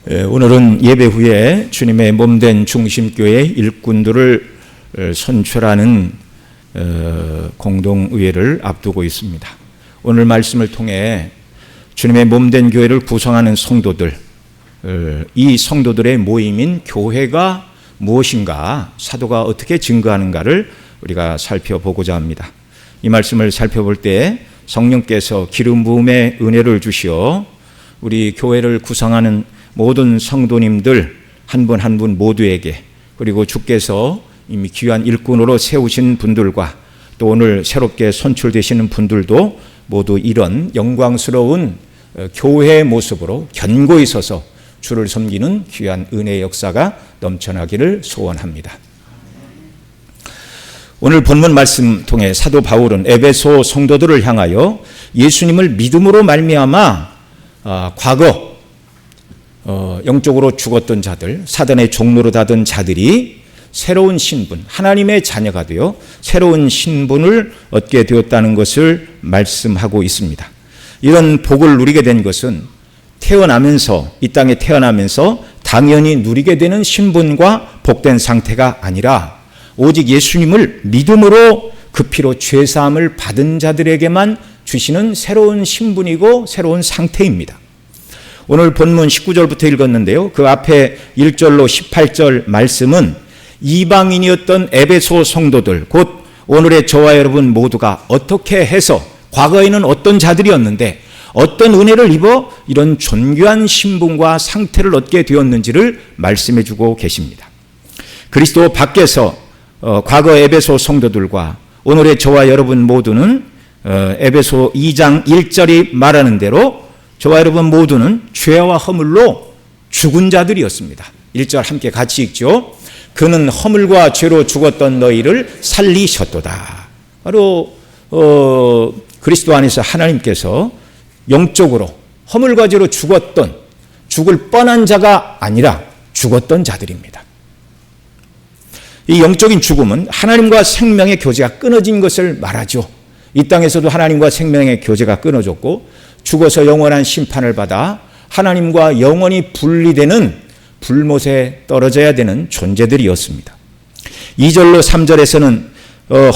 오늘은 예배 후에 주님의 몸된 중심교회 일꾼들을 선출하는 공동의회를 앞두고 있습니다. 오늘 말씀을 통해 주님의 몸된 교회를 구성하는 성도들, 이 성도들의 모임인 교회가 무엇인가, 사도가 어떻게 증거하는가를 우리가 살펴보고자 합니다. 이 말씀을 살펴볼 때 성령께서 기름 부음의 은혜를 주시어 우리 교회를 구성하는 모든 성도님들 한 분 한 분 모두에게, 그리고 주께서 이미 귀한 일꾼으로 세우신 분들과 또 오늘 새롭게 선출되시는 분들도 모두 이런 영광스러운 교회의 모습으로 견고히 서서 주를 섬기는 귀한 은혜의 역사가 넘쳐나기를 소원합니다. 오늘 본문 말씀 통해 사도 바울은 에베소 성도들을 향하여 예수님을 믿음으로 말미암아 과거 영적으로 죽었던 자들, 사단의 종로로 다던 자들이 새로운 신분, 하나님의 자녀가 되어 새로운 신분을 얻게 되었다는 것을 말씀하고 있습니다. 이런 복을 누리게 된 것은 이 땅에 태어나면서 당연히 누리게 되는 신분과 복된 상태가 아니라 오직 예수님을 믿음으로 그 피로 죄사함을 받은 자들에게만 주시는 새로운 신분이고 새로운 상태입니다. 오늘 본문 19절부터 읽었는데요. 그 앞에 1절로 18절 말씀은 이방인이었던 에베소 성도들, 곧 오늘의 저와 여러분 모두가 어떻게 해서 과거에는 어떤 자들이었는데 어떤 은혜를 입어 이런 존귀한 신분과 상태를 얻게 되었는지를 말씀해 주고 계십니다. 그리스도 밖에서 과거 에베소 성도들과 오늘의 저와 여러분 모두는 에베소 2장 1절이 말하는 대로 저와 여러분 모두는 죄와 허물로 죽은 자들이었습니다. 1절 함께 같이 읽죠. 그는 허물과 죄로 죽었던 너희를 살리셨도다. 바로 그리스도 안에서 하나님께서 영적으로 허물과 죄로 죽을 뻔한 자가 아니라 죽었던 자들입니다. 이 영적인 죽음은 하나님과 생명의 교제가 끊어진 것을 말하죠. 이 땅에서도 하나님과 생명의 교제가 끊어졌고 죽어서 영원한 심판을 받아 하나님과 영원히 분리되는 불못에 떨어져야 되는 존재들이었습니다. 2절로 3절에서는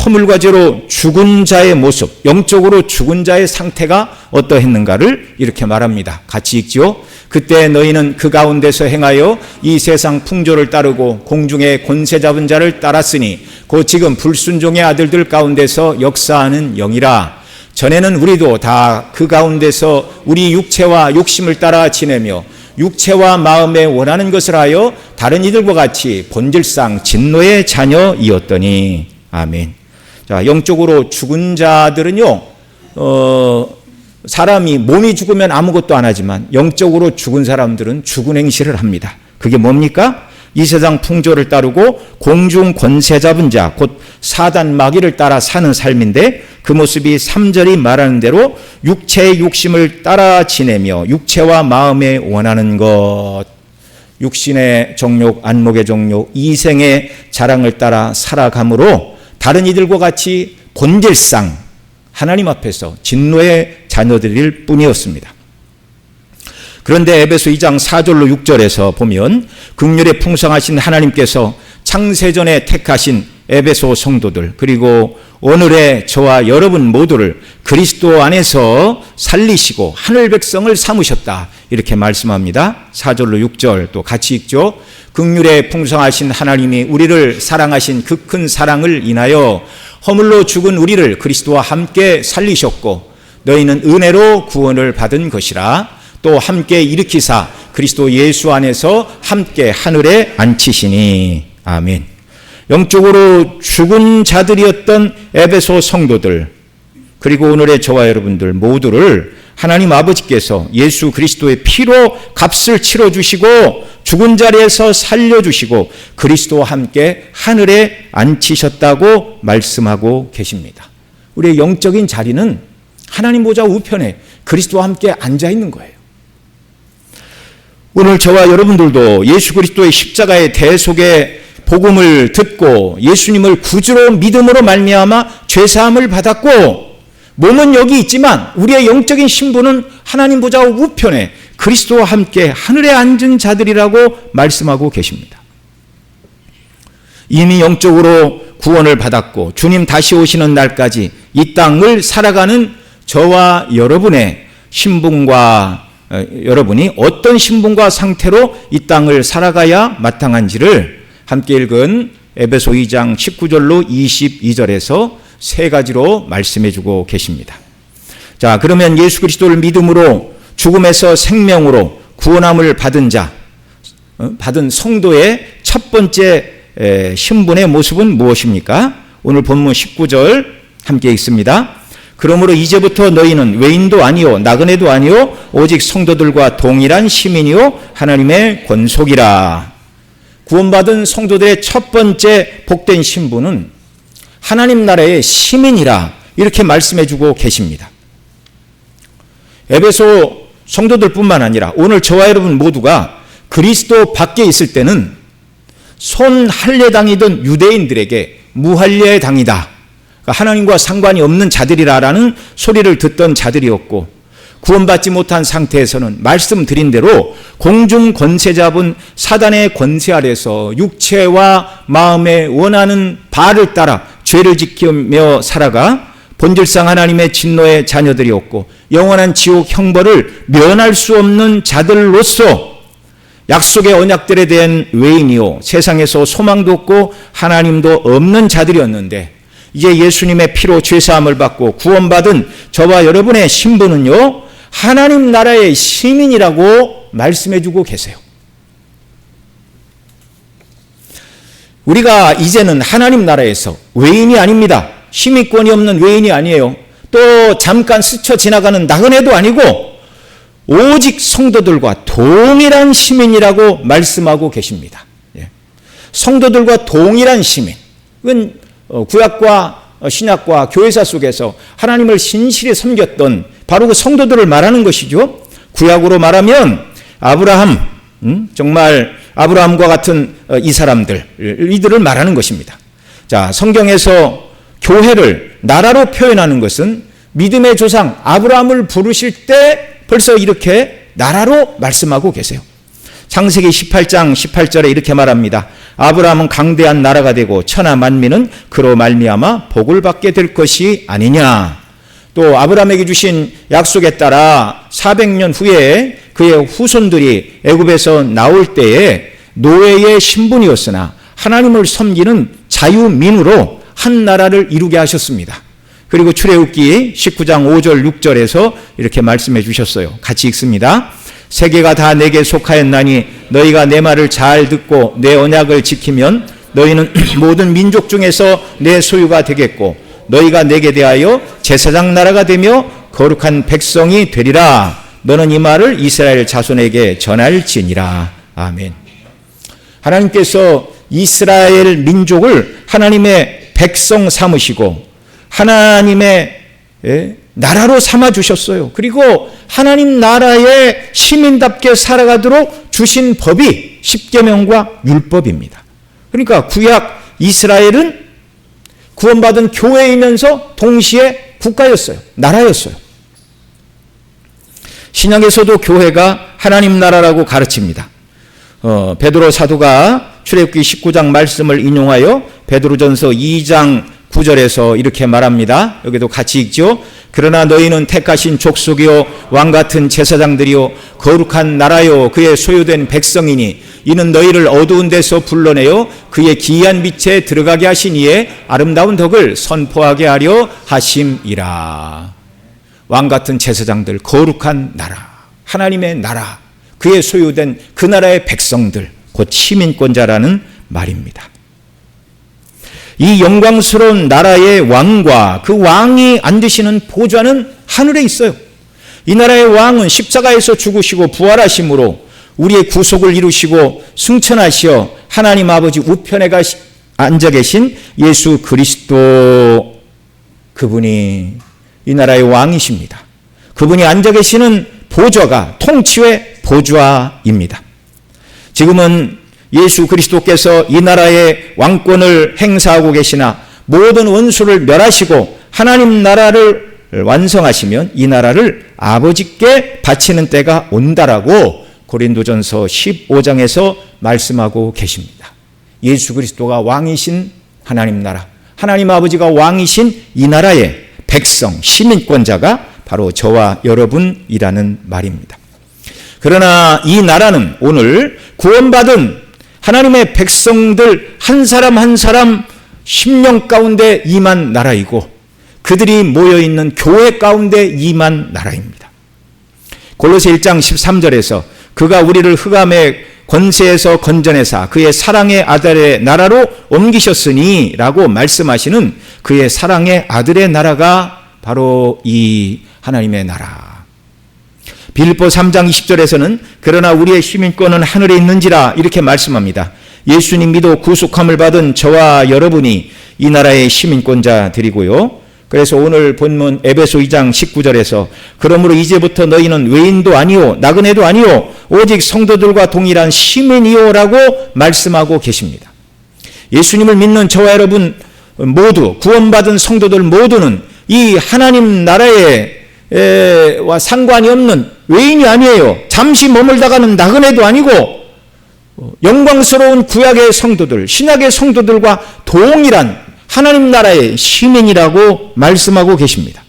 허물과 죄로 죽은 자의 모습, 영적으로 죽은 자의 상태가 어떠했는가를 이렇게 말합니다. 같이 읽지요. 그때 너희는 그 가운데서 행하여 이 세상 풍조를 따르고 공중의 권세 잡은 자를 따랐으니 곧 지금 불순종의 아들들 가운데서 역사하는 영이라. 전에는 우리도 다 그 가운데서 우리 육체와 욕심을 따라 지내며 육체와 마음에 원하는 것을 하여 다른 이들과 같이 본질상 진노의 자녀이었더니. 아멘. 자, 영적으로 죽은 자들은요, 사람이 몸이 죽으면 아무것도 안 하지만 영적으로 죽은 사람들은 죽은 행실을 합니다. 그게 뭡니까? 이 세상 풍조를 따르고 공중 권세 잡은 자, 곧 사단 마귀를 따라 사는 삶인데 그 모습이 3절이 말하는 대로 육체의 욕심을 따라 지내며 육체와 마음에 원하는 것, 육신의 정욕, 안목의 정욕, 이생의 자랑을 따라 살아감으로 다른 이들과 같이 본질상 하나님 앞에서 진노의 자녀들일 뿐이었습니다. 그런데 에베소 2장 4절로 6절에서 보면 긍휼에 풍성하신 하나님께서 창세전에 택하신 에베소 성도들, 그리고 오늘의 저와 여러분 모두를 그리스도 안에서 살리시고 하늘 백성을 삼으셨다, 이렇게 말씀합니다. 4절로 6절 또 같이 읽죠. 긍휼에 풍성하신 하나님이 우리를 사랑하신 그 큰 사랑을 인하여 허물로 죽은 우리를 그리스도와 함께 살리셨고 너희는 은혜로 구원을 받은 것이라. 또 함께 일으키사 그리스도 예수 안에서 함께 하늘에 앉히시니. 아멘. 영적으로 죽은 자들이었던 에베소 성도들, 그리고 오늘의 저와 여러분들 모두를 하나님 아버지께서 예수 그리스도의 피로 값을 치러주시고 죽은 자리에서 살려주시고 그리스도와 함께 하늘에 앉히셨다고 말씀하고 계십니다. 우리의 영적인 자리는 하나님 보좌 우편에 그리스도와 함께 앉아 있는 거예요. 오늘 저와 여러분들도 예수 그리스도의 십자가의 대속의 복음을 듣고 예수님을 구주로 믿음으로 말미암아 죄사함을 받았고 몸은 여기 있지만 우리의 영적인 신분은 하나님 보좌 우편에 그리스도와 함께 하늘에 앉은 자들이라고 말씀하고 계십니다. 이미 영적으로 구원을 받았고 주님 다시 오시는 날까지 이 땅을 살아가는 저와 여러분의 신분과 여러분이 어떤 신분과 상태로 이 땅을 살아가야 마땅한지를 함께 읽은 에베소 2장 19절로 22절에서 세 가지로 말씀해 주고 계십니다. 자, 그러면 예수 그리스도를 믿음으로 죽음에서 생명으로 구원함을 받은 자, 받은 성도의 첫 번째 신분의 모습은 무엇입니까? 오늘 본문 19절 함께 읽습니다. 그러므로 이제부터 너희는 외인도 아니요 나그네도 아니요 오직 성도들과 동일한 시민이요 하나님의 권속이라. 구원받은 성도들의 첫 번째 복된 신분은 하나님 나라의 시민이라 이렇게 말씀해 주고 계십니다. 에베소 성도들뿐만 아니라 오늘 저와 여러분 모두가 그리스도 밖에 있을 때는 손할례당이던 유대인들에게 무할례당이다, 하나님과 상관이 없는 자들이라라는 소리를 듣던 자들이었고, 구원받지 못한 상태에서는 말씀드린 대로 공중 권세 잡은 사단의 권세 아래서 육체와 마음에 원하는 바를 따라 죄를 지키며 살아가 본질상 하나님의 진노의 자녀들이었고 영원한 지옥 형벌을 면할 수 없는 자들로서 약속의 언약들에 대한 외인이요 세상에서 소망도 없고 하나님도 없는 자들이었는데, 이제 예수님의 피로 죄사함을 받고 구원받은 저와 여러분의 신분은요 하나님 나라의 시민이라고 말씀해 주고 계세요. 우리가 이제는 하나님 나라에서 외인이 아닙니다. 시민권이 없는 외인이 아니에요. 또 잠깐 스쳐 지나가는 나그네도 아니고 오직 성도들과 동일한 시민이라고 말씀하고 계십니다. 성도들과 동일한 시민. 이건 구약과 신약과 교회사 속에서 하나님을 신실히 섬겼던 바로 그 성도들을 말하는 것이죠. 구약으로 말하면 아브라함, 정말 아브라함과 같은 이 사람들, 이들을 말하는 것입니다. 자, 성경에서 교회를 나라로 표현하는 것은 믿음의 조상 아브라함을 부르실 때 벌써 이렇게 나라로 말씀하고 계세요. 창세기 18장 18절에 이렇게 말합니다. 아브라함은 강대한 나라가 되고 천하 만민은 그로 말미암아 복을 받게 될 것이 아니냐. 또 아브라함에게 주신 약속에 따라 400년 후에 그의 후손들이 애굽에서 나올 때에 노예의 신분이었으나 하나님을 섬기는 자유민으로 한 나라를 이루게 하셨습니다. 그리고 출애굽기 19장 5절 6절에서 이렇게 말씀해 주셨어요. 같이 읽습니다. 세계가 다 내게 속하였나니 너희가 내 말을 잘 듣고 내 언약을 지키면 너희는 모든 민족 중에서 내 소유가 되겠고 너희가 내게 대하여 제사장 나라가 되며 거룩한 백성이 되리라. 너는 이 말을 이스라엘 자손에게 전할지니라. 아멘. 하나님께서 이스라엘 민족을 하나님의 백성 삼으시고 하나님의 나라로 삼아주셨어요. 그리고 하나님 나라의 시민답게 살아가도록 주신 법이 십계명과 율법입니다. 그러니까 구약 이스라엘은 구원받은 교회이면서 동시에 국가였어요. 나라였어요. 신약에서도 교회가 하나님 나라라고 가르칩니다. 베드로 사도가 출애굽기 19장 말씀을 인용하여 베드로전서 2장 9절에서 이렇게 말합니다. 여기도 같이 읽죠. 그러나 너희는 택하신 족속이요 왕같은 제사장들이요 거룩한 나라요 그의 소유된 백성이니 이는 너희를 어두운 데서 불러내어 그의 기이한 빛에 들어가게 하신 이의 아름다운 덕을 선포하게 하려 하심이라. 왕같은 제사장들, 거룩한 나라, 하나님의 나라, 그의 소유된 그 나라의 백성들, 곧 시민권자라는 말입니다. 이 영광스러운 나라의 왕과 그 왕이 앉으시는 보좌는 하늘에 있어요. 이 나라의 왕은 십자가에서 죽으시고 부활하심으로 우리의 구속을 이루시고 승천하시어 하나님 아버지 우편에 앉아 계신 예수 그리스도, 그분이 이 나라의 왕이십니다. 그분이 앉아 계시는 보좌가 통치의 보좌입니다. 지금은 예수 그리스도께서 이 나라의 왕권을 행사하고 계시나 모든 원수를 멸하시고 하나님 나라를 완성하시면 이 나라를 아버지께 바치는 때가 온다라고 고린도전서 15장에서 말씀하고 계십니다. 예수 그리스도가 왕이신 하나님 나라, 하나님 아버지가 왕이신 이 나라의 백성, 시민권자가 바로 저와 여러분이라는 말입니다. 그러나 이 나라는 오늘 구원받은 하나님의 백성들 한 사람 한 사람 심령 가운데 임한 나라이고 그들이 모여있는 교회 가운데 임한 나라입니다. 골로새 1장 13절에서 그가 우리를 흑암의 권세에서 건져내사 그의 사랑의 아들의 나라로 옮기셨으니 라고 말씀하시는 그의 사랑의 아들의 나라가 바로 이 하나님의 나라. 빌립보 3장 20절에서는 그러나 우리의 시민권은 하늘에 있는지라 이렇게 말씀합니다. 예수님 믿어 구속함을 받은 저와 여러분이 이 나라의 시민권자들이고요. 그래서 오늘 본문 에베소 2장 19절에서 그러므로 이제부터 너희는 외인도 아니요 나그네도 아니요 오직 성도들과 동일한 시민이요라고 말씀하고 계십니다. 예수님을 믿는 저와 여러분 모두 구원받은 성도들 모두는 이 하나님 나라와 상관이 없는 외인이 아니에요. 잠시 머물다가는 나그네도 아니고 영광스러운 구약의 성도들, 신약의 성도들과 동일한 하나님 나라의 시민이라고 말씀하고 계십니다.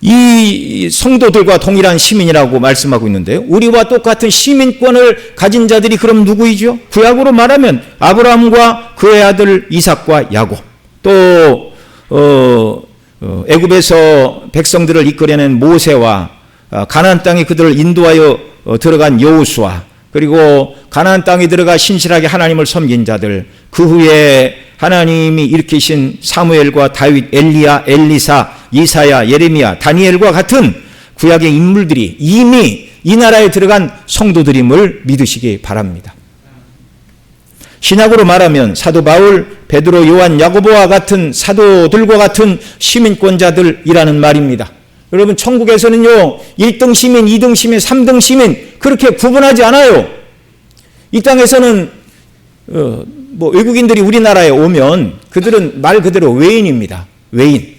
이 성도들과 동일한 시민이라고 말씀하고 있는데요. 우리와 똑같은 시민권을 가진 자들이 그럼 누구이죠? 구약으로 말하면 아브라함과 그의 아들 이삭과 야곱, 또 애굽에서 백성들을 이끌어낸 모세와 가나안 땅에 그들을 인도하여 들어간 여호수아, 그리고 가나안 땅에 들어가 신실하게 하나님을 섬긴 자들, 그 후에 하나님이 일으키신 사무엘과 다윗, 엘리야, 엘리사, 이사야, 예레미야, 다니엘과 같은 구약의 인물들이 이미 이 나라에 들어간 성도들임을 믿으시기 바랍니다. 신약으로 말하면 사도 바울, 베드로, 요한, 야고보와 같은 사도들과 같은 시민권자들이라는 말입니다. 여러분 천국에서는요 1등 시민, 2등 시민, 3등 시민 그렇게 구분하지 않아요. 이 땅에서는 외국인들이 우리나라에 오면 그들은 말 그대로 외인입니다. 외인.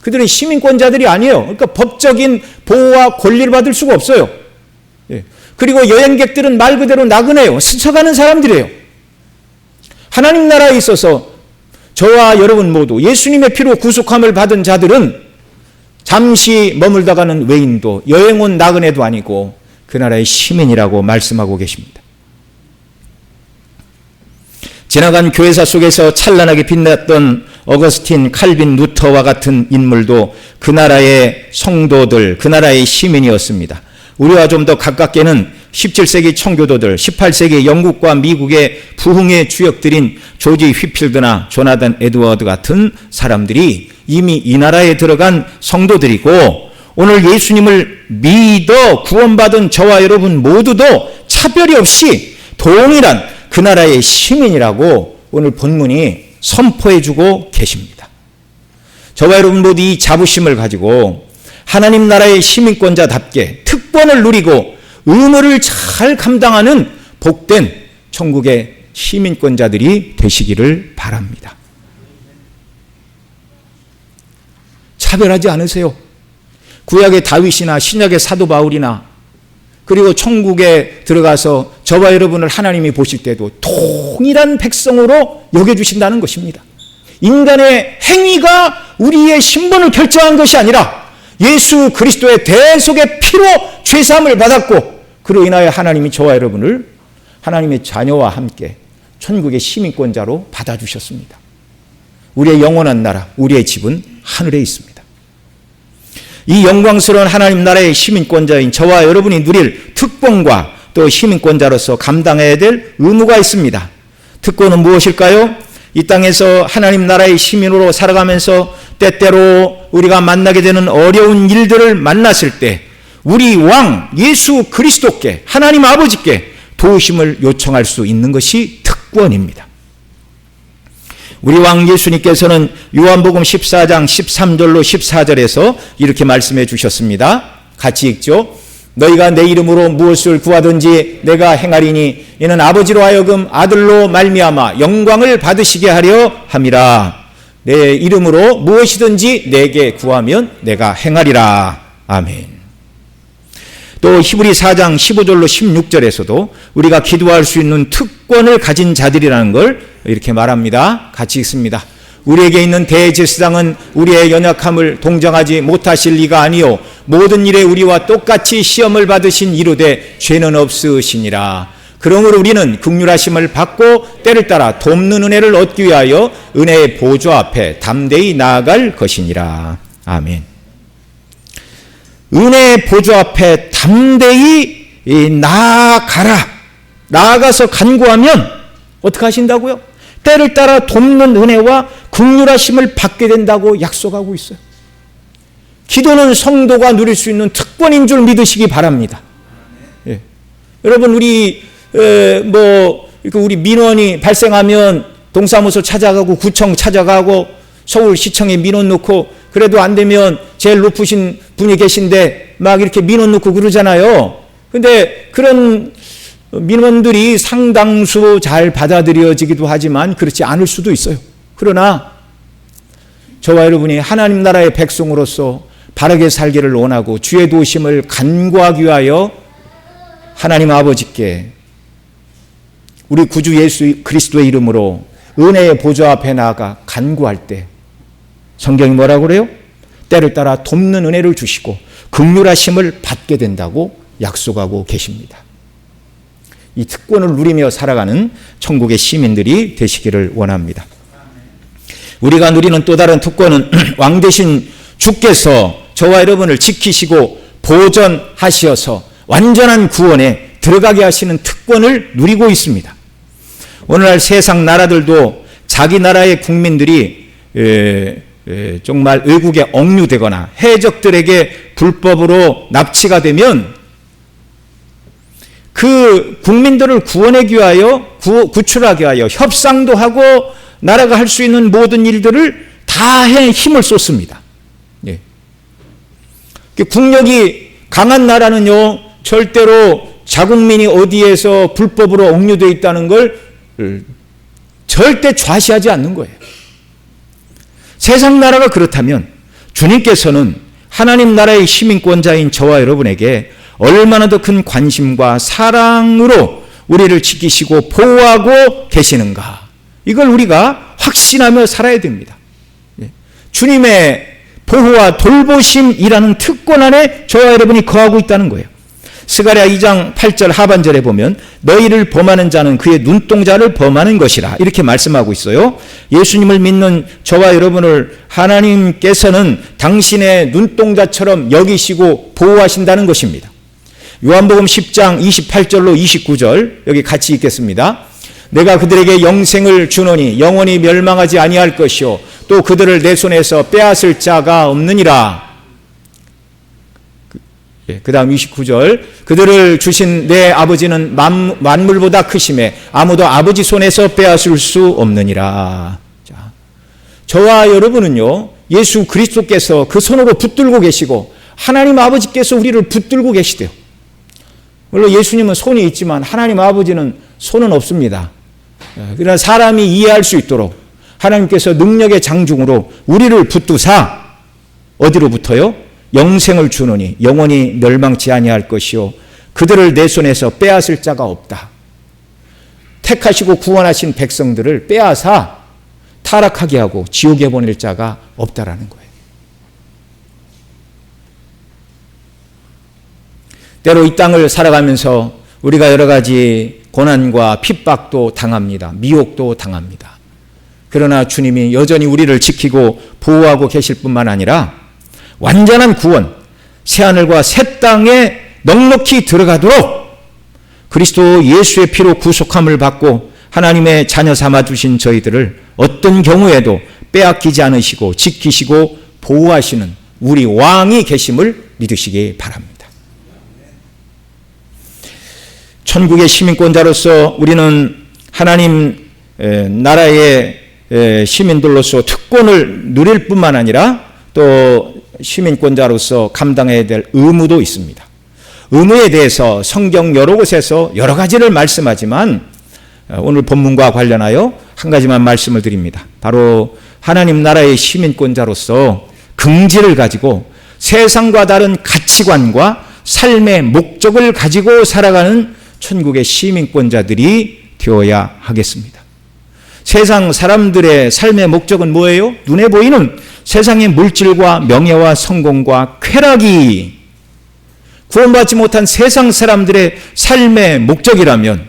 그들은 시민권자들이 아니에요. 그러니까 법적인 보호와 권리를 받을 수가 없어요. 그리고 여행객들은 말 그대로 나그네요. 스쳐가는 사람들이에요. 하나님 나라에 있어서 저와 여러분 모두 예수님의 피로 구속함을 받은 자들은 잠시 머물다가는 외인도 여행 온 나그네도 아니고 그 나라의 시민이라고 말씀하고 계십니다. 지나간 교회사 속에서 찬란하게 빛났던 어거스틴, 칼빈, 루터와 같은 인물도 그 나라의 성도들, 그 나라의 시민이었습니다. 우리와 좀 더 가깝게는 17세기 청교도들, 18세기 영국과 미국의 부흥의 주역들인 조지 휘필드나 조나단 에드워드 같은 사람들이 이미 이 나라에 들어간 성도들이고 오늘 예수님을 믿어 구원받은 저와 여러분 모두도 차별이 없이 동일한 그 나라의 시민이라고 오늘 본문이 선포해주고 계십니다. 저와 여러분 모두 이 자부심을 가지고 하나님 나라의 시민권자답게 특권을 누리고 의무를 잘 감당하는 복된 천국의 시민권자들이 되시기를 바랍니다. 차별하지 않으세요. 구약의 다윗이나 신약의 사도 바울이나 그리고 천국에 들어가서 저와 여러분을 하나님이 보실 때도 동일한 백성으로 여겨주신다는 것입니다. 인간의 행위가 우리의 신분을 결정한 것이 아니라 예수 그리스도의 대속의 피로 죄사함을 받았고 그로 인하여 하나님이 저와 여러분을 하나님의 자녀와 함께 천국의 시민권자로 받아주셨습니다. 우리의 영원한 나라, 우리의 집은 하늘에 있습니다. 이 영광스러운 하나님 나라의 시민권자인 저와 여러분이 누릴 특권과 또 시민권자로서 감당해야 될 의무가 있습니다. 특권은 무엇일까요? 이 땅에서 하나님 나라의 시민으로 살아가면서 때때로 우리가 만나게 되는 어려운 일들을 만났을 때 우리 왕 예수 그리스도께 하나님 아버지께 도우심을 요청할 수 있는 것이 특권입니다. 우리 왕 예수님께서는 요한복음 14장 13절로 14절에서 이렇게 말씀해 주셨습니다. 같이 읽죠. 너희가 내 이름으로 무엇을 구하든지 내가 행하리니 이는 아버지로 하여금 아들로 말미암아 영광을 받으시게 하려 함이라. 내 이름으로 무엇이든지 내게 구하면 내가 행하리라. 아멘. 또 히브리 4장 15절로 16절에서도 우리가 기도할 수 있는 특권을 가진 자들이라는 걸 이렇게 말합니다. 같이 읽습니다. 우리에게 있는 대제사장은 우리의 연약함을 동정하지 못하실 리가 아니요 모든 일에 우리와 똑같이 시험을 받으신 이르되 죄는 없으시니라. 그러므로 우리는 긍휼하심을 받고 때를 따라 돕는 은혜를 얻기 위하여 은혜의 보좌 앞에 담대히 나아갈 것이니라. 아멘. 은혜의 보좌 앞에 담대히 나아가서 간구하면 어떻게 하신다고요? 때를 따라 돕는 은혜와 긍휼하심을 받게 된다고 약속하고 있어요. 기도는 성도가 누릴 수 있는 특권인 줄 믿으시기 바랍니다. 예. 여러분 우리 민원이 발생하면 동사무소 찾아가고 구청 찾아가고 서울시청에 민원 넣고 그래도 안 되면 제일 높으신 분이 계신데 막 이렇게 민원 넣고 그러잖아요. 근데 그런 민원들이 상당수 잘 받아들여지기도 하지만 그렇지 않을 수도 있어요. 그러나 저와 여러분이 하나님 나라의 백성으로서 바르게 살기를 원하고 주의 도우심을 간구하기 위하여 하나님 아버지께 우리 구주 예수 그리스도의 이름으로 은혜의 보좌 앞에 나아가 간구할 때 성경이 뭐라고 그래요? 때를 따라 돕는 은혜를 주시고 긍휼하심을 받게 된다고 약속하고 계십니다. 이 특권을 누리며 살아가는 천국의 시민들이 되시기를 원합니다. 우리가 누리는 또 다른 특권은 왕 되신 주께서 저와 여러분을 지키시고 보전하시어서 완전한 구원에 들어가게 하시는 특권을 누리고 있습니다. 오늘날 세상 나라들도 자기 나라의 국민들이 정말 의국에 억류되거나 해적들에게 불법으로 납치가 되면 그 국민들을 구원하기 위하여 구출하기 위하여 협상도 하고 나라가 할 수 있는 모든 일들을 다 해 힘을 쏟습니다. 예. 국력이 강한 나라는요 절대로 자국민이 어디에서 불법으로 억류되어 있다는 걸 절대 좌시하지 않는 거예요. 세상 나라가 그렇다면 주님께서는 하나님 나라의 시민권자인 저와 여러분에게 얼마나 더 큰 관심과 사랑으로 우리를 지키시고 보호하고 계시는가. 이걸 우리가 확신하며 살아야 됩니다. 주님의 보호와 돌보심이라는 특권 안에 저와 여러분이 거하고 있다는 거예요. 스가랴 2장 8절 하반절에 보면 너희를 범하는 자는 그의 눈동자를 범하는 것이라 이렇게 말씀하고 있어요. 예수님을 믿는 저와 여러분을 하나님께서는 당신의 눈동자처럼 여기시고 보호하신다는 것입니다. 요한복음 10장 28절로 29절 여기 같이 읽겠습니다. 내가 그들에게 영생을 주노니 영원히 멸망하지 아니할 것이요 또 그들을 내 손에서 빼앗을 자가 없느니라. 그 다음 29절 그들을 주신 내 아버지는 만물보다 크심에 아무도 아버지 손에서 빼앗을 수 없느니라. 자, 저와 여러분은요 예수 그리스도께서 그 손으로 붙들고 계시고 하나님 아버지께서 우리를 붙들고 계시대요. 물론 예수님은 손이 있지만 하나님 아버지는 손은 없습니다. 그러나 사람이 이해할 수 있도록 하나님께서 능력의 장중으로 우리를 붙드사 어디로부터요? 영생을 주노니 영원히 멸망치 아니할 것이요 그들을 내 손에서 빼앗을 자가 없다. 택하시고 구원하신 백성들을 빼앗아 타락하게 하고 지옥에 보낼 자가 없다라는 거예요. 때로 이 땅을 살아가면서 우리가 여러 가지 고난과 핍박도 당합니다. 미혹도 당합니다. 그러나 주님이 여전히 우리를 지키고 보호하고 계실 뿐만 아니라 완전한 구원, 새하늘과 새 땅에 넉넉히 들어가도록 그리스도 예수의 피로 구속함을 받고 하나님의 자녀 삼아 주신 저희들을 어떤 경우에도 빼앗기지 않으시고 지키시고 보호하시는 우리 왕이 계심을 믿으시기 바랍니다. 천국의 시민권자로서 우리는 하나님 나라의 시민들로서 특권을 누릴 뿐만 아니라 또 시민권자로서 감당해야 될 의무도 있습니다. 의무에 대해서 성경 여러 곳에서 여러 가지를 말씀하지만 오늘 본문과 관련하여 한 가지만 말씀을 드립니다. 바로 하나님 나라의 시민권자로서 긍지를 가지고 세상과 다른 가치관과 삶의 목적을 가지고 살아가는 천국의 시민권자들이 되어야 하겠습니다. 세상 사람들의 삶의 목적은 뭐예요? 눈에 보이는 세상의 물질과 명예와 성공과 쾌락이 구원받지 못한 세상 사람들의 삶의 목적이라면,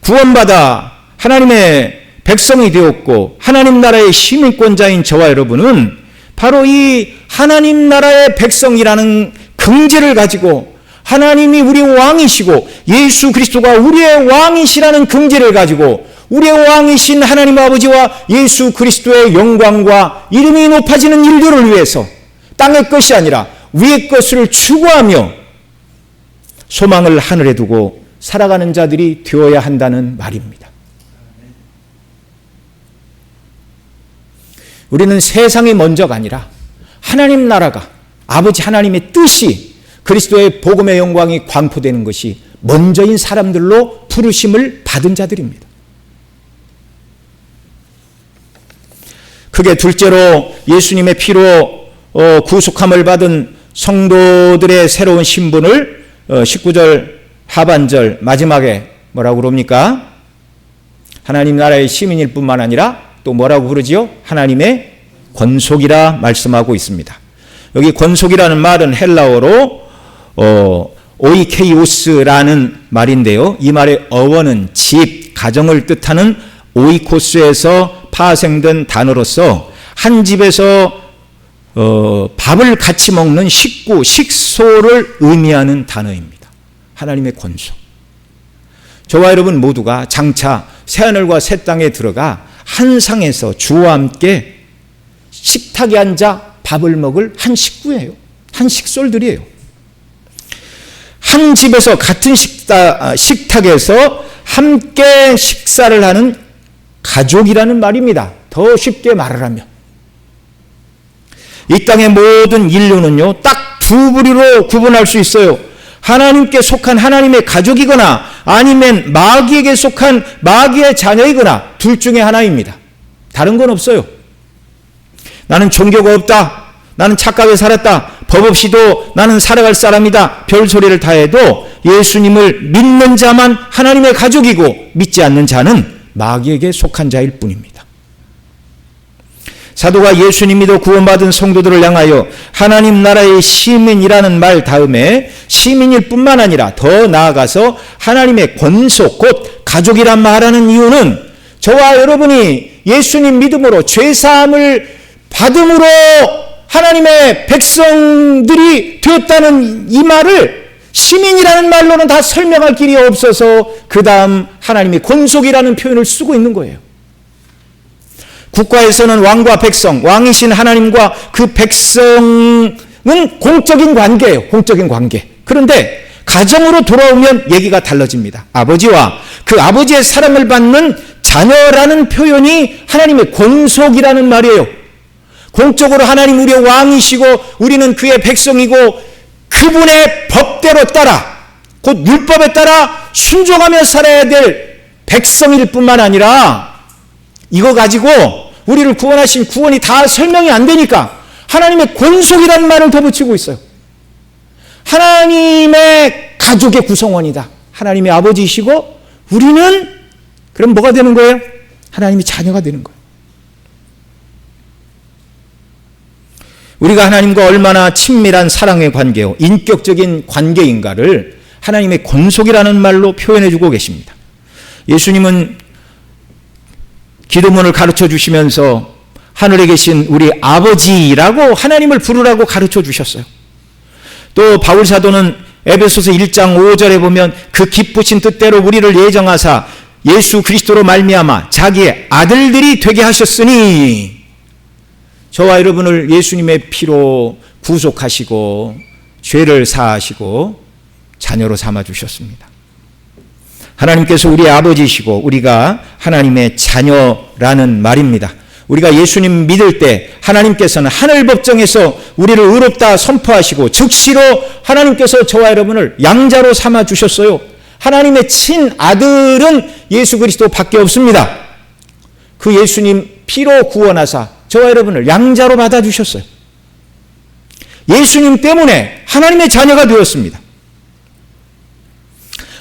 구원받아 하나님의 백성이 되었고 하나님 나라의 시민권자인 저와 여러분은 바로 이 하나님 나라의 백성이라는 긍지를 가지고, 하나님이 우리의 왕이시고 예수 그리스도가 우리의 왕이시라는 긍지를 가지고 우리의 왕이신 하나님 아버지와 예수 그리스도의 영광과 이름이 높아지는 일들을 위해서 땅의 것이 아니라 위의 것을 추구하며 소망을 하늘에 두고 살아가는 자들이 되어야 한다는 말입니다. 우리는 세상이 먼저가 아니라 하나님 나라가, 아버지 하나님의 뜻이, 그리스도의 복음의 영광이 광포되는 것이 먼저인 사람들로 부르심을 받은 자들입니다. 크게 둘째로 예수님의 피로 구속함을 받은 성도들의 새로운 신분을 19절 하반절 마지막에 뭐라고 그럽니까? 하나님 나라의 시민일 뿐만 아니라 또 뭐라고 부르지요? 하나님의 권속이라 말씀하고 있습니다. 여기 권속이라는 말은 헬라어로 오이케이오스라는 말인데요. 이 말의 어원은 집, 가정을 뜻하는 오이코스에서 파생된 단어로서 한 집에서 밥을 같이 먹는 식구, 식소를 의미하는 단어입니다. 하나님의 권속. 저와 여러분 모두가 장차 새하늘과 새 땅에 들어가 한 상에서 주와 함께 식탁에 앉아 밥을 먹을 한 식구예요. 한 식솔들이에요. 한 집에서 같은 식탁에서 함께 식사를 하는 가족이라는 말입니다. 더 쉽게 말을 하면 이 땅의 모든 인류는요, 딱 두 부류로 구분할 수 있어요. 하나님께 속한 하나님의 가족이거나 아니면 마귀에게 속한 마귀의 자녀이거나 둘 중에 하나입니다. 다른 건 없어요. 나는 종교가 없다, 나는 착하게 살았다, 법 없이도 나는 살아갈 사람이다, 별소리를 다 해도 예수님을 믿는 자만 하나님의 가족이고 믿지 않는 자는 마귀에게 속한 자일 뿐입니다. 사도가 예수님 믿어 구원받은 성도들을 향하여 하나님 나라의 시민이라는 말 다음에 시민일 뿐만 아니라 더 나아가서 하나님의 권속, 곧 가족이란 말하는 이유는 저와 여러분이 예수님 믿음으로 죄사함을 받음으로 하나님의 백성들이 되었다는 이 말을 시민이라는 말로는 다 설명할 길이 없어서 그 다음 하나님의 권속이라는 표현을 쓰고 있는 거예요. 국가에서는 왕과 백성, 왕이신 하나님과 그 백성은 공적인 관계예요. 공적인 관계. 그런데 가정으로 돌아오면 얘기가 달라집니다. 아버지와 그 아버지의 사랑을 받는 자녀라는 표현이 하나님의 권속이라는 말이에요. 공적으로 하나님 우리의 왕이시고 우리는 그의 백성이고 그분의 법대로 따라, 곧 율법에 따라 순종하며 살아야 될 백성일 뿐만 아니라 이거 가지고 우리를 구원하신 구원이 다 설명이 안 되니까 하나님의 권속이라는 말을 더 붙이고 있어요. 하나님의 가족의 구성원이다. 하나님의 아버지이시고 우리는 그럼 뭐가 되는 거예요? 하나님의 자녀가 되는 거예요. 우리가 하나님과 얼마나 친밀한 사랑의 관계요, 인격적인 관계인가를 하나님의 권속이라는 말로 표현해 주고 계십니다. 예수님은 기도문을 가르쳐 주시면서 하늘에 계신 우리 아버지라고 하나님을 부르라고 가르쳐 주셨어요. 또 바울 사도는 에베소서 1장 5절에 보면 그 기쁘신 뜻대로 우리를 예정하사 예수 그리스도로 말미암아 자기의 아들들이 되게 하셨으니, 저와 여러분을 예수님의 피로 구속하시고 죄를 사하시고 자녀로 삼아 주셨습니다. 하나님께서 우리의 아버지이시고 우리가 하나님의 자녀라는 말입니다. 우리가 예수님 믿을 때 하나님께서는 하늘 법정에서 우리를 의롭다 선포하시고 즉시로 하나님께서 저와 여러분을 양자로 삼아 주셨어요. 하나님의 친아들은 예수 그리스도 밖에 없습니다. 그 예수님 피로 구원하사 저와 여러분을 양자로 받아주셨어요. 예수님 때문에 하나님의 자녀가 되었습니다.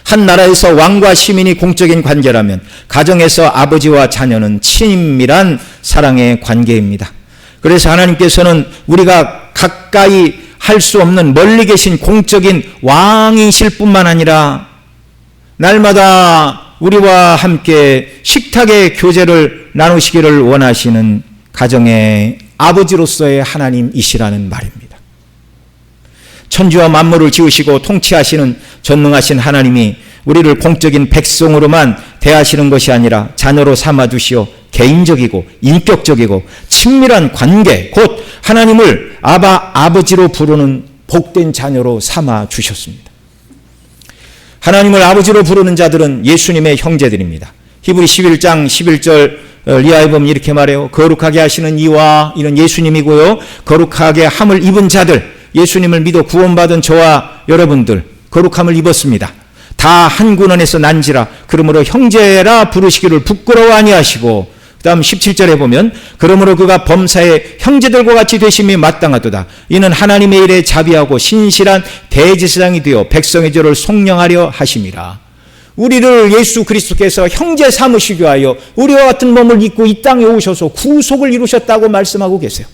한 나라에서 왕과 시민이 공적인 관계라면 가정에서 아버지와 자녀는 친밀한 사랑의 관계입니다. 그래서 하나님께서는 우리가 가까이 할 수 없는 멀리 계신 공적인 왕이실 뿐만 아니라 날마다 우리와 함께 식탁의 교제를 나누시기를 원하시는 가정의 아버지로서의 하나님이시라는 말입니다. 천지와 만물을 지으시고 통치하시는 전능하신 하나님이 우리를 공적인 백성으로만 대하시는 것이 아니라 자녀로 삼아두시어 개인적이고 인격적이고 친밀한 관계, 곧 하나님을 아버지로 부르는 복된 자녀로 삼아주셨습니다. 하나님을 아버지로 부르는 자들은 예수님의 형제들입니다. 히브리 11장 11절 이하에 보면 이렇게 말해요. 거룩하게 하시는 이와 이는 예수님이고요. 거룩하게 함을 입은 자들, 예수님을 믿어 구원받은 저와 여러분들 거룩함을 입었습니다. 다 한 군원에서 난지라 그러므로 형제라 부르시기를 부끄러워 아니하시고, 그 다음 17절에 보면 그러므로 그가 범사의 형제들과 같이 되심이 마땅하도다. 이는 하나님의 일에 자비하고 신실한 대제사장이 되어 백성의 죄를 속량하려 하심이라. 우리를 예수 그리스도께서 형제 삼으시기 위하여 우리와 같은 몸을 입고 이 땅에 오셔서 구속을 이루셨다고 말씀하고 계세요.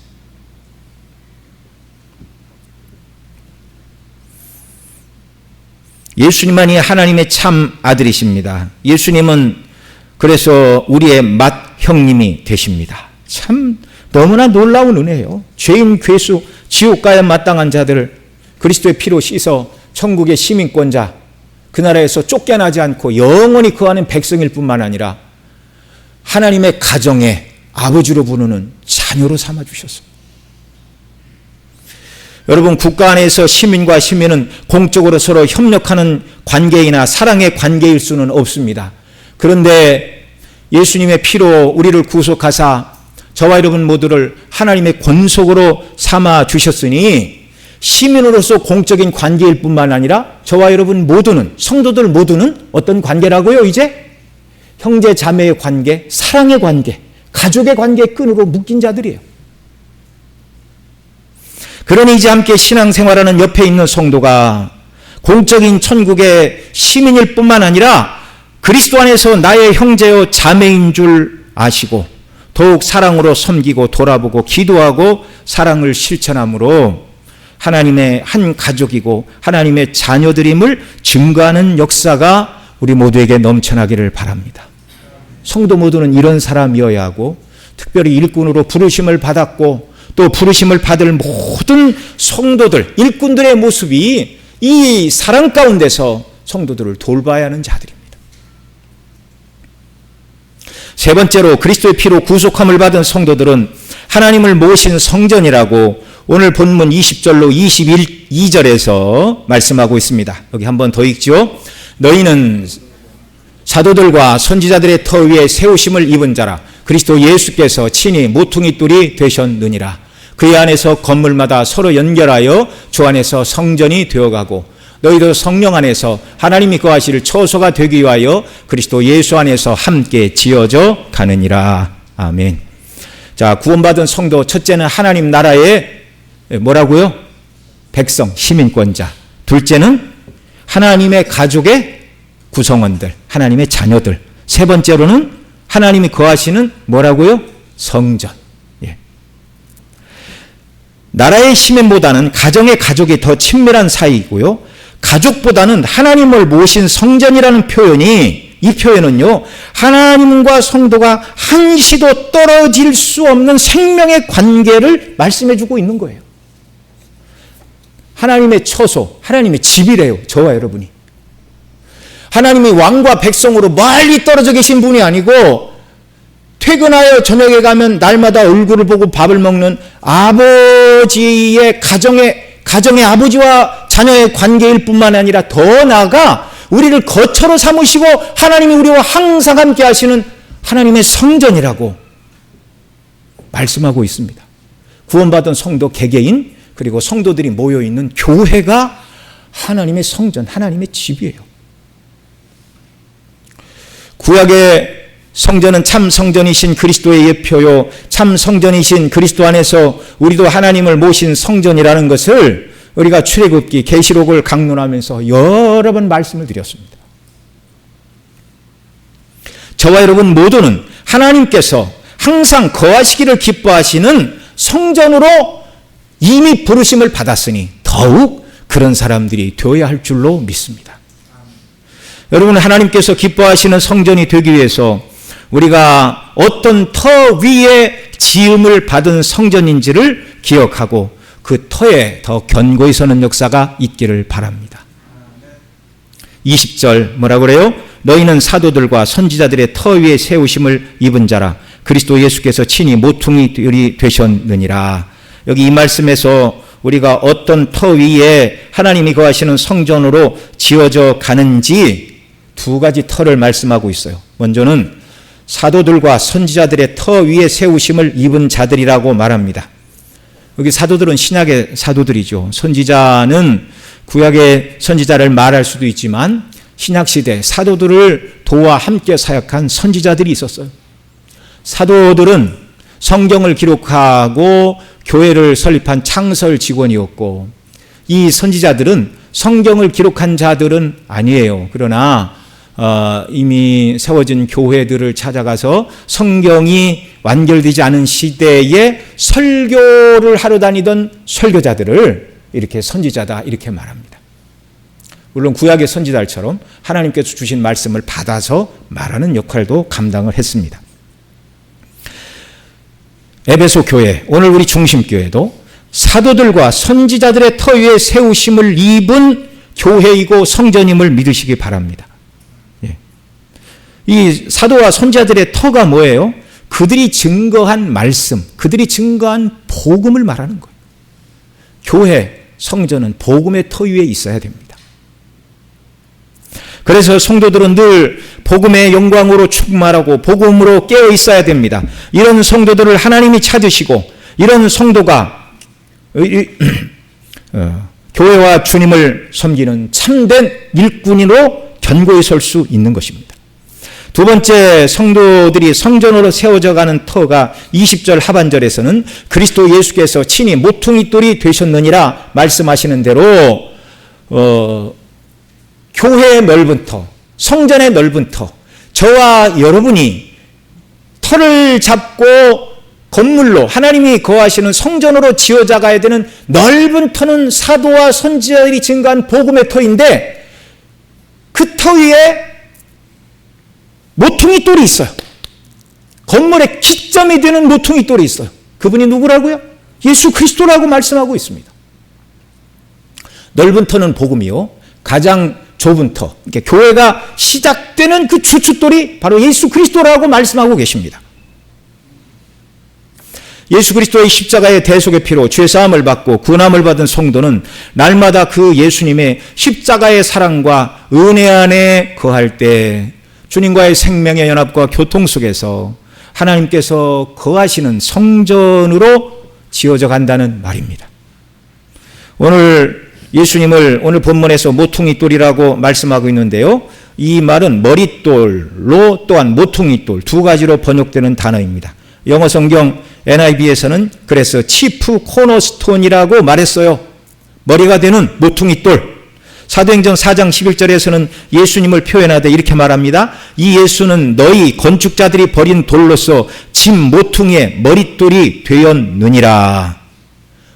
예수님만이 하나님의 참 아들이십니다. 예수님은 그래서 우리의 맏형님이 되십니다. 참 너무나 놀라운 은혜예요. 죄인 괴수 지옥 가야 마땅한 자들을 그리스도의 피로 씻어 천국의 시민권자, 그 나라에서 쫓겨나지 않고 영원히 그 안에 백성일 뿐만 아니라 하나님의 가정의 아버지로 부르는 자녀로 삼아주셨습니다. 여러분, 국가 안에서 시민과 시민은 공적으로 서로 협력하는 관계이나 사랑의 관계일 수는 없습니다. 그런데 예수님의 피로 우리를 구속하사 저와 여러분 모두를 하나님의 권속으로 삼아 주셨으니 시민으로서 공적인 관계일 뿐만 아니라 저와 여러분 모두는, 성도들 모두는 어떤 관계라고요? 이제 형제 자매의 관계, 사랑의 관계, 가족의 관계 끈으로 묶인 자들이에요. 그러니 이제 함께 신앙생활하는 옆에 있는 성도가 공적인 천국의 시민일 뿐만 아니라 그리스도 안에서 나의 형제요 자매인 줄 아시고 더욱 사랑으로 섬기고 돌아보고 기도하고 사랑을 실천함으로 하나님의 한 가족이고 하나님의 자녀들임을 증거하는 역사가 우리 모두에게 넘쳐나기를 바랍니다. 성도 모두는 이런 사람이어야 하고, 특별히 일꾼으로 부르심을 받았고 또 부르심을 받을 모든 성도들, 일꾼들의 모습이 이 사랑 가운데서 성도들을 돌봐야 하는 자들입니다. 세 번째로, 그리스도의 피로 구속함을 받은 성도들은 하나님을 모신 성전이라고 오늘 본문 20절로 22절에서 말씀하고 있습니다. 여기 한 번 더 읽죠. 너희는 사도들과 선지자들의 터 위에 세우심을 입은 자라. 그리스도 예수께서 친히 모퉁이 돌이 되셨느니라. 그의 안에서 건물마다 서로 연결하여 주 안에서 성전이 되어가고 너희도 성령 안에서 하나님이 거하실 처소가 되기 위하여 그리스도 예수 안에서 함께 지어져 가느니라. 아멘. 자, 구원받은 성도, 첫째는 하나님 나라의 뭐라고요? 백성, 시민권자. 둘째는 하나님의 가족의 구성원들, 하나님의 자녀들. 세 번째로는 하나님이 거하시는 뭐라고요? 성전. 예. 나라의 시민보다는 가정의 가족이 더 친밀한 사이이고요. 가족보다는 하나님을 모신 성전이라는 표현이, 이 표현은요, 하나님과 성도가 한시도 떨어질 수 없는 생명의 관계를 말씀해주고 있는 거예요. 하나님의 처소, 하나님의 집이래요, 저와 여러분이. 하나님이 왕과 백성으로 멀리 떨어져 계신 분이 아니고 퇴근하여 저녁에 가면 날마다 얼굴을 보고 밥을 먹는 아버지의 가정의 아버지와 자녀의 관계일 뿐만 아니라 더 나아가 우리를 거처로 삼으시고 하나님이 우리와 항상 함께 하시는 하나님의 성전이라고 말씀하고 있습니다. 구원받은 성도 개개인, 그리고 성도들이 모여있는 교회가 하나님의 성전, 하나님의 집이에요. 구약의 성전은 참 성전이신 그리스도의 예표요, 참 성전이신 그리스도 안에서 우리도 하나님을 모신 성전이라는 것을 우리가 출애굽기, 계시록을 강론하면서 여러 번 말씀을 드렸습니다. 저와 여러분 모두는 하나님께서 항상 거하시기를 기뻐하시는 성전으로 이미 부르심을 받았으니 더욱 그런 사람들이 되어야 할 줄로 믿습니다. 여러분, 하나님께서 기뻐하시는 성전이 되기 위해서 우리가 어떤 터 위에 지음을 받은 성전인지를 기억하고 그 터에 더 견고히 서는 역사가 있기를 바랍니다. 20절 뭐라고 그래요? 너희는 사도들과 선지자들의 터 위에 세우심을 입은 자라. 그리스도 예수께서 친히 모퉁이들이 되셨느니라. 여기 이 말씀에서 우리가 어떤 터 위에 하나님이 거하시는 성전으로 지어져 가는지 두 가지 터를 말씀하고 있어요. 먼저는 사도들과 선지자들의 터 위에 세우심을 입은 자들이라고 말합니다. 여기 사도들은 신약의 사도들이죠. 선지자는 구약의 선지자를 말할 수도 있지만 신약시대 사도들을 도와 함께 사역한 선지자들이 있었어요. 사도들은 성경을 기록하고 교회를 설립한 창설 직원이었고, 이 선지자들은 성경을 기록한 자들은 아니에요. 그러나 이미 세워진 교회들을 찾아가서 성경이 완결되지 않은 시대에 설교를 하러 다니던 설교자들을 이렇게 선지자다 이렇게 말합니다. 물론 구약의 선지자들처럼 하나님께서 주신 말씀을 받아서 말하는 역할도 감당을 했습니다. 에베소 교회, 오늘 우리 중심교회도 사도들과 선지자들의 터 위에 세우심을 입은 교회이고 성전임을 믿으시기 바랍니다. 이 사도와 선지자들의 터가 뭐예요? 그들이 증거한 말씀, 그들이 증거한 복음을 말하는 거예요. 교회, 성전은 복음의 터 위에 있어야 됩니다. 그래서 성도들은 늘 복음의 영광으로 충만하고 복음으로 깨어 있어야 됩니다. 이런 성도들을 하나님이 찾으시고 이런 성도가 교회와 주님을 섬기는 참된 일꾼으로 견고히 설 수 있는 것입니다. 두 번째, 성도들이 성전으로 세워져 가는 터가 20절 하반절에서는 그리스도 예수께서 친히 모퉁이돌이 되셨느니라 말씀하시는 대로 교회의 넓은 터, 성전의 넓은 터, 저와 여러분이 터를 잡고 건물로 하나님이 거하시는 성전으로 지어져 가야 되는 넓은 터는 사도와 선지자들이 증거한 복음의 터인데 그 터 위에 모퉁이돌이 있어요. 건물의 기점이 되는 모퉁이돌이 있어요. 그분이 누구라고요? 예수 그리스도라고 말씀하고 있습니다. 넓은 터는 복음이요, 가장 좁은 터, 그러니까 교회가 시작되는 그 주춧돌이 바로 예수 그리스도라고 말씀하고 계십니다. 예수 그리스도의 십자가의 대속의 피로 죄사함을 받고 구원함을 받은 성도는 날마다 그 예수님의 십자가의 사랑과 은혜 안에 거할 때 주님과의 생명의 연합과 교통 속에서 하나님께서 거하시는 성전으로 지어져 간다는 말입니다. 오늘 예수님을 오늘 본문에서 모퉁이돌이라고 말씀하고 있는데요. 이 말은 머릿돌로 또한 모퉁이돌 두 가지로 번역되는 단어입니다. 영어 성경 NIV에서는 그래서 치프 코너스톤이라고 말했어요. 머리가 되는 모퉁이돌. 사도행전 4장 11절에서는 예수님을 표현하되 이렇게 말합니다. 이 예수는 너희 건축자들이 버린 돌로서 집 모퉁이의 머릿돌이 되었느니라.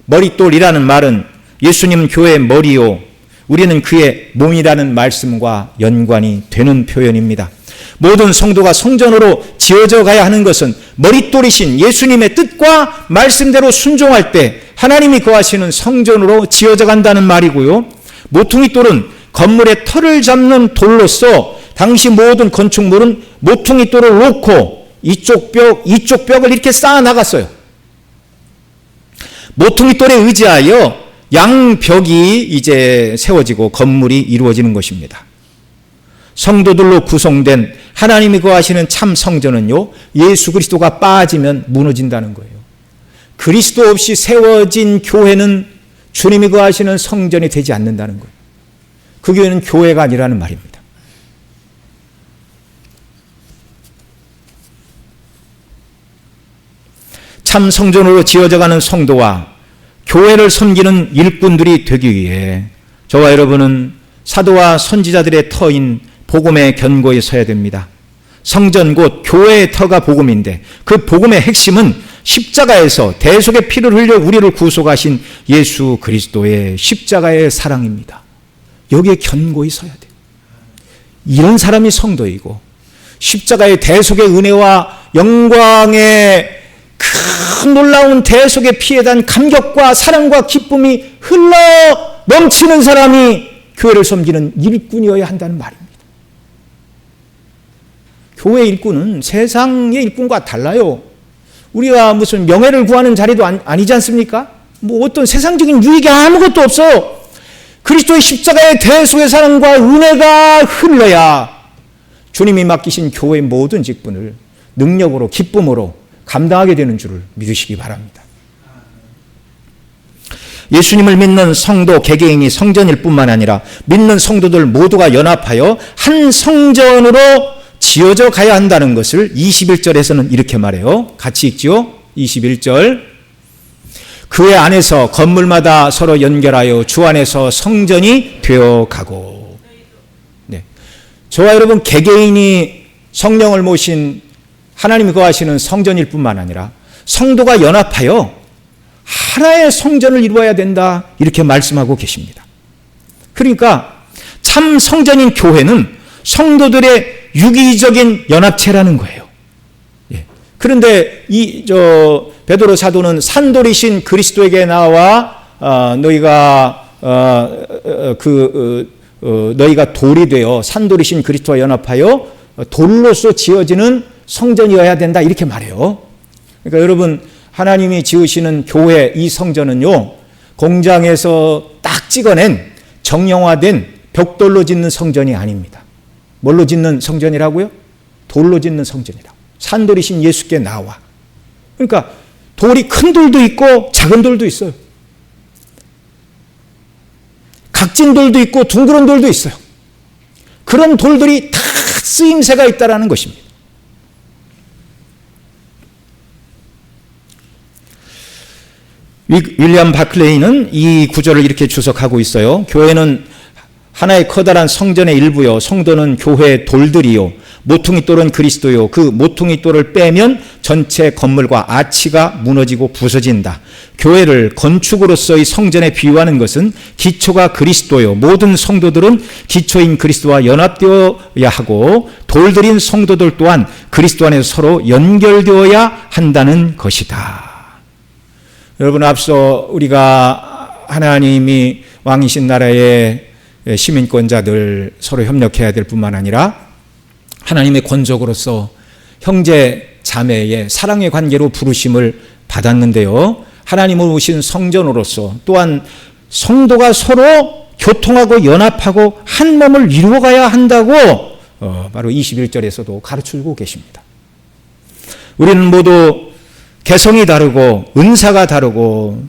머릿돌이라는 말은 예수님은 교회의 머리요, 우리는 그의 몸이라는 말씀과 연관이 되는 표현입니다. 모든 성도가 성전으로 지어져 가야 하는 것은 머릿돌이신 예수님의 뜻과 말씀대로 순종할 때 하나님이 거하시는 성전으로 지어져 간다는 말이고요. 모퉁이돌은 건물의 터를 잡는 돌로서 당시 모든 건축물은 모퉁이돌을 놓고 이쪽 벽을 이렇게 쌓아 나갔어요. 모퉁이돌에 의지하여 양벽이 이제 세워지고 건물이 이루어지는 것입니다. 성도들로 구성된 하나님이 거하시는 참 성전은요, 예수 그리스도가 빠지면 무너진다는 거예요. 그리스도 없이 세워진 교회는 주님이 거하시는 성전이 되지 않는다는 거예요. 그 교회는 교회가 아니라는 말입니다. 참 성전으로 지어져가는 성도와 교회를 섬기는 일꾼들이 되기 위해 저와 여러분은 사도와 선지자들의 터인 복음의 견고히 서야 됩니다. 성전 곧 교회의 터가 복음인데 그 복음의 핵심은 십자가에서 대속의 피를 흘려 우리를 구속하신 예수 그리스도의 십자가의 사랑입니다. 여기에 견고히 서야 돼요. 이런 사람이 성도이고 십자가의 대속의 은혜와 영광의 큰 놀라운 대속의 피에 대한 감격과 사랑과 기쁨이 흘러 넘치는 사람이 교회를 섬기는 일꾼이어야 한다는 말입니다. 교회 일꾼은 세상의 일꾼과 달라요. 우리가 무슨 명예를 구하는 자리도 아니지 않습니까? 뭐 어떤 세상적인 유익이 아무것도 없어요. 그리스도의 십자가의 대속의 사랑과 은혜가 흘러야 주님이 맡기신 교회의 모든 직분을 능력으로 기쁨으로 감당하게 되는 줄을 믿으시기 바랍니다. 예수님을 믿는 성도 개개인이 성전일 뿐만 아니라 믿는 성도들 모두가 연합하여 한 성전으로 지어져 가야 한다는 것을 21절에서는 이렇게 말해요. 같이 읽지요. 21절. 그의 안에서 건물마다 서로 연결하여 주 안에서 성전이 되어 가고. 네. 저와 여러분 개개인이 성령을 모신 하나님이 거하시는 성전일 뿐만 아니라 성도가 연합하여 하나의 성전을 이루어야 된다. 이렇게 말씀하고 계십니다. 그러니까 참 성전인 교회는 성도들의 유기적인 연합체라는 거예요. 예. 그런데 베드로 사도는 산돌이신 그리스도에게 나와 너희가 돌이 되어 산돌이신 그리스도와 연합하여 돌로서 지어지는 성전이어야 된다 이렇게 말해요. 그러니까 여러분 하나님이 지으시는 교회 이 성전은요 공장에서 딱 찍어낸 정형화된 벽돌로 짓는 성전이 아닙니다. 뭘로 짓는 성전이라고요? 돌로 짓는 성전이라고. 산돌이신 예수께 나와. 그러니까 돌이 큰 돌도 있고 작은 돌도 있어요. 각진 돌도 있고 둥그런 돌도 있어요. 그런 돌들이 다 쓰임새가 있다라는 것입니다. 윌리엄 바클레이는 이 구절을 이렇게 주석하고 있어요. 교회는 하나의 커다란 성전의 일부요. 성도는 교회의 돌들이요. 모퉁이돌은 그리스도요. 그 모퉁이돌을 빼면 전체 건물과 아치가 무너지고 부서진다. 교회를 건축으로서의 성전에 비유하는 것은 기초가 그리스도요. 모든 성도들은 기초인 그리스도와 연합되어야 하고 돌들인 성도들 또한 그리스도 안에서 서로 연결되어야 한다는 것이다. 여러분 앞서 우리가 하나님이 왕이신 나라의 시민권자들 서로 협력해야 될 뿐만 아니라 하나님의 권속으로서 형제 자매의 사랑의 관계로 부르심을 받았는데요. 하나님을 오신 성전으로서 또한 성도가 서로 교통하고 연합하고 한 몸을 이루어가야 한다고 바로 21절에서도 가르치고 계십니다. 우리는 모두 개성이 다르고 은사가 다르고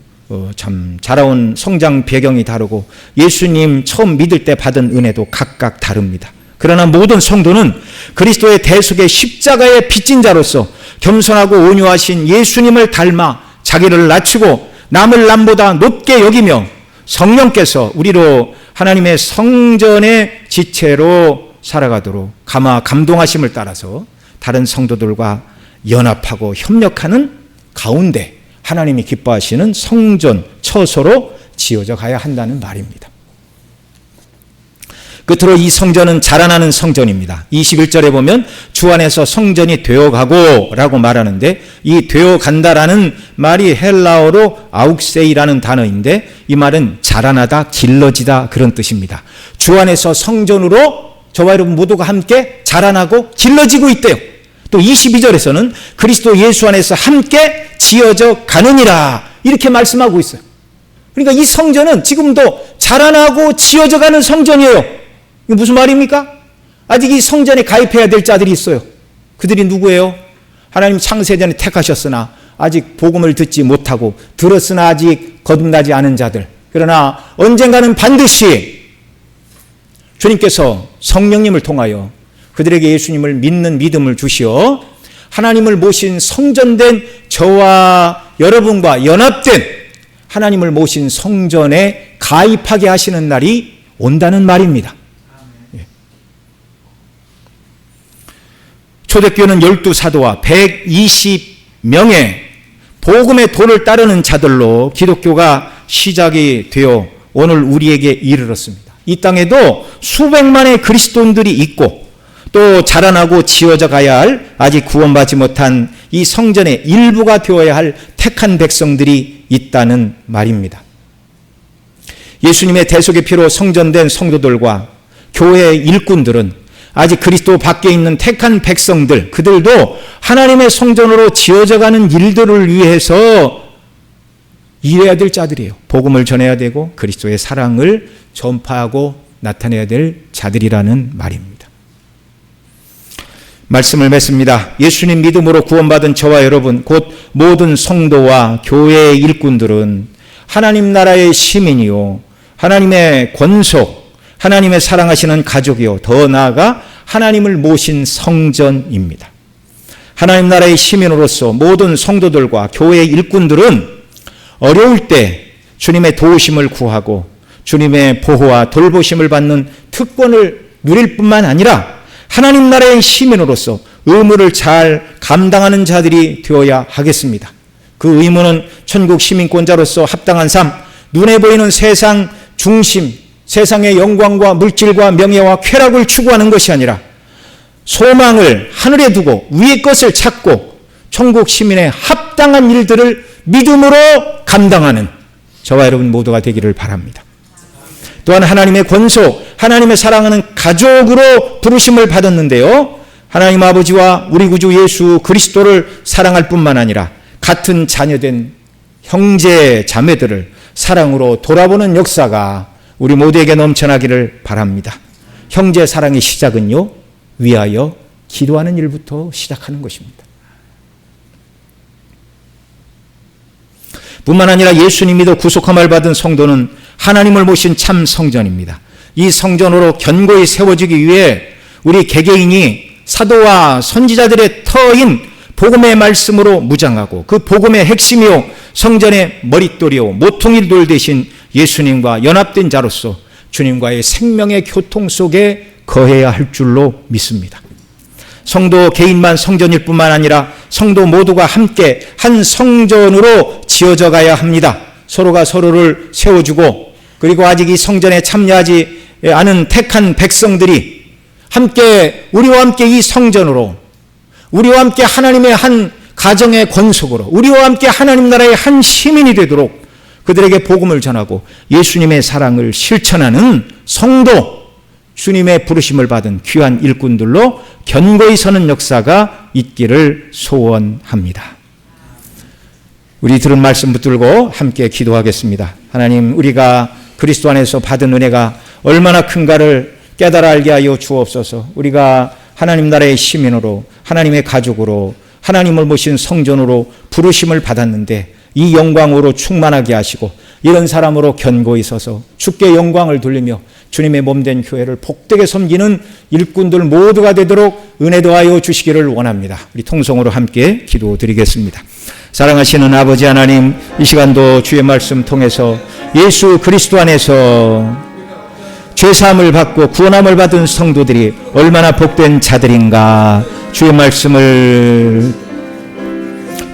참 자라온 성장 배경이 다르고 예수님 처음 믿을 때 받은 은혜도 각각 다릅니다. 그러나 모든 성도는 그리스도의 대속의 십자가의 빚진 자로서 겸손하고 온유하신 예수님을 닮아 자기를 낮추고 남을 남보다 높게 여기며 성령께서 우리로 하나님의 성전의 지체로 살아가도록 감동하심을 따라서 다른 성도들과 연합하고 협력하는 가운데 하나님이 기뻐하시는 성전, 처소로 지어져 가야 한다는 말입니다. 끝으로 이 성전은 자라나는 성전입니다. 21절에 보면 주 안에서 성전이 되어가고 라고 말하는데 이 되어간다라는 말이 헬라어로 아욱세이라는 단어인데 이 말은 자라나다, 길러지다 그런 뜻입니다. 주 안에서 성전으로 저와 여러분 모두가 함께 자라나고 길러지고 있대요. 또 22절에서는 그리스도 예수 안에서 함께 지어져 가느니라 이렇게 말씀하고 있어요. 그러니까 이 성전은 지금도 자라나고 지어져 가는 성전이에요. 이게 무슨 말입니까? 아직 이 성전에 가입해야 될 자들이 있어요. 그들이 누구예요? 하나님 창세전에 택하셨으나 아직 복음을 듣지 못하고 들었으나 아직 거듭나지 않은 자들. 그러나 언젠가는 반드시 주님께서 성령님을 통하여 그들에게 예수님을 믿는 믿음을 주시어 하나님을 모신 성전된 저와 여러분과 연합된 하나님을 모신 성전에 가입하게 하시는 날이 온다는 말입니다. 초대교회는 12사도와 120명의 복음의 도를 따르는 자들로 기독교가 시작이 되어 오늘 우리에게 이르렀습니다. 이 땅에도 수백만의 그리스도인들이 있고 또 자라나고 지어져 가야 할 아직 구원받지 못한 이 성전의 일부가 되어야 할 택한 백성들이 있다는 말입니다. 예수님의 대속의 피로 성전된 성도들과 교회의 일꾼들은 아직 그리스도 밖에 있는 택한 백성들, 그들도 하나님의 성전으로 지어져가는 일들을 위해서 일해야 될 자들이에요. 복음을 전해야 되고 그리스도의 사랑을 전파하고 나타내야 될 자들이라는 말입니다. 말씀을 맺습니다. 예수님 믿음으로 구원받은 저와 여러분, 곧 모든 성도와 교회의 일꾼들은 하나님 나라의 시민이요, 하나님의 권속, 하나님의 사랑하시는 가족이요, 더 나아가 하나님을 모신 성전입니다. 하나님 나라의 시민으로서 모든 성도들과 교회의 일꾼들은 어려울 때 주님의 도우심을 구하고 주님의 보호와 돌보심을 받는 특권을 누릴 뿐만 아니라 하나님 나라의 시민으로서 의무를 잘 감당하는 자들이 되어야 하겠습니다. 그 의무는 천국 시민권자로서 합당한 삶, 눈에 보이는 세상 중심, 세상의 영광과 물질과 명예와 쾌락을 추구하는 것이 아니라 소망을 하늘에 두고 위의 것을 찾고 천국 시민의 합당한 일들을 믿음으로 감당하는 저와 여러분 모두가 되기를 바랍니다. 또한 하나님의 권속, 하나님의 사랑하는 가족으로 부르심을 받았는데요, 하나님 아버지와 우리 구주 예수 그리스도를 사랑할 뿐만 아니라 같은 자녀된 형제 자매들을 사랑으로 돌아보는 역사가 우리 모두에게 넘쳐나기를 바랍니다. 형제 사랑의 시작은요, 위하여 기도하는 일부터 시작하는 것입니다. 뿐만 아니라 예수님이도 구속함을 받은 성도는 하나님을 모신 참 성전입니다. 이 성전으로 견고히 세워지기 위해 우리 개개인이 사도와 선지자들의 터인 복음의 말씀으로 무장하고 그 복음의 핵심이요 성전의 머릿돌이요 모퉁이 돌 대신 예수님과 연합된 자로서 주님과의 생명의 교통 속에 거해야 할 줄로 믿습니다. 성도 개인만 성전일 뿐만 아니라 성도 모두가 함께 한 성전으로 지어져 가야 합니다. 서로가 서로를 세워주고 그리고 아직 이 성전에 참여하지 않은 택한 백성들이 함께 우리와 함께 이 성전으로, 우리와 함께 하나님의 한 가정의 권속으로, 우리와 함께 하나님 나라의 한 시민이 되도록 그들에게 복음을 전하고 예수님의 사랑을 실천하는 성도, 주님의 부르심을 받은 귀한 일꾼들로 견고히 서는 역사가 있기를 소원합니다. 우리 들은 말씀 붙들고 함께 기도하겠습니다. 하나님, 우리가 그리스도 안에서 받은 은혜가 얼마나 큰가를 깨달아 알게 하여 주옵소서. 우리가 하나님 나라의 시민으로, 하나님의 가족으로, 하나님을 모신 성전으로 부르심을 받았는데 이 영광으로 충만하게 하시고 이런 사람으로 견고히 서서 주께 영광을 돌리며 주님의 몸된 교회를 복되게 섬기는 일꾼들 모두가 되도록 은혜 더하여 주시기를 원합니다. 우리 통성으로 함께 기도드리겠습니다. 사랑하시는 아버지 하나님, 이 시간도 주의 말씀 통해서 예수 그리스도 안에서 죄사함을 받고 구원함을 받은 성도들이 얼마나 복된 자들인가 주의 말씀을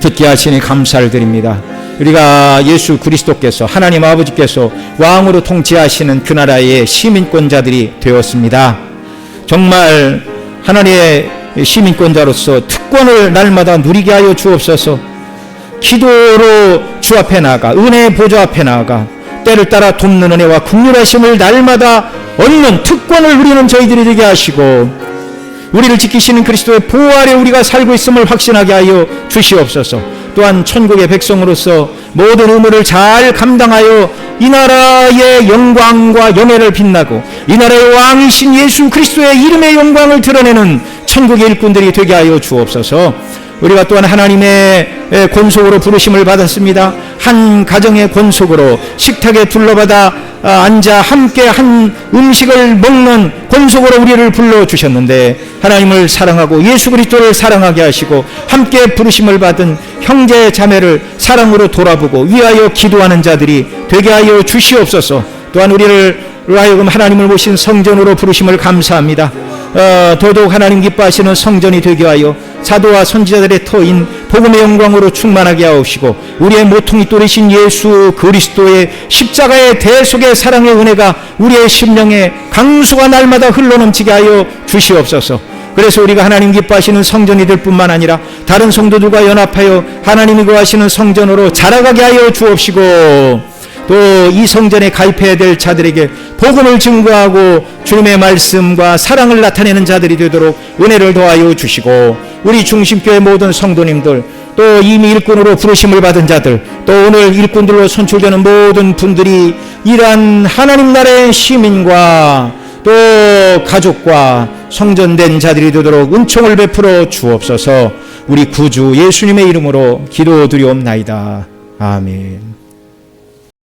듣게 하시니 감사를 드립니다. 우리가 예수 그리스도께서 하나님 아버지께서 왕으로 통치하시는 그 나라의 시민권자들이 되었습니다. 정말 하나님의 시민권자로서 특권을 날마다 누리게 하여 주옵소서. 기도로 주 앞에 나아가 은혜의 보좌 앞에 나아가 때를 따라 돕는 은혜와 긍휼하심을 날마다 얻는 특권을 누리는 저희들이 되게 하시고 우리를 지키시는 그리스도의 보호 아래 우리가 살고 있음을 확신하게 하여 주시옵소서. 또한 천국의 백성으로서 모든 의무를 잘 감당하여 이 나라의 영광과 영예를 빛나고 이 나라의 왕이신 예수 그리스도의 이름의 영광을 드러내는 천국의 일꾼들이 되게 하여 주옵소서. 우리가 또한 하나님의 권속으로 부르심을 받았습니다. 한 가정의 권속으로 식탁에 둘러받아 앉아 함께 한 음식을 먹는 권속으로 우리를 불러주셨는데, 하나님을 사랑하고 예수 그리스도를 사랑하게 하시고 함께 부르심을 받은 형제 자매를 사랑으로 돌아보고 위하여 기도하는 자들이 되게 하여 주시옵소서. 또한 우리를 하여금 하나님을 모신 성전으로 부르심을 감사합니다. 더더욱 하나님 기뻐하시는 성전이 되게 하여 사도와 선지자들의 터인 복음의 영광으로 충만하게 하옵시고, 우리의 모퉁이 돌이신 예수 그리스도의 십자가의 대속의 사랑의 은혜가 우리의 심령에 강수가 날마다 흘러넘치게 하여 주시옵소서. 그래서 우리가 하나님 기뻐하시는 성전이 될 뿐만 아니라 다른 성도들과 연합하여 하나님이 거하시는 성전으로 자라가게 하여 주옵시고, 또 이 성전에 가입해야 될 자들에게 복음을 증거하고 주님의 말씀과 사랑을 나타내는 자들이 되도록 은혜를 더하여 주시고, 우리 중심교회 모든 성도님들, 또 이미 일꾼으로 부르심을 받은 자들, 또 오늘 일꾼들로 선출되는 모든 분들이 이러한 하나님 나라의 시민과 또 가족과 성전된 자들이 되도록 은총을 베풀어 주옵소서. 우리 구주 예수님의 이름으로 기도드리옵나이다. 아멘.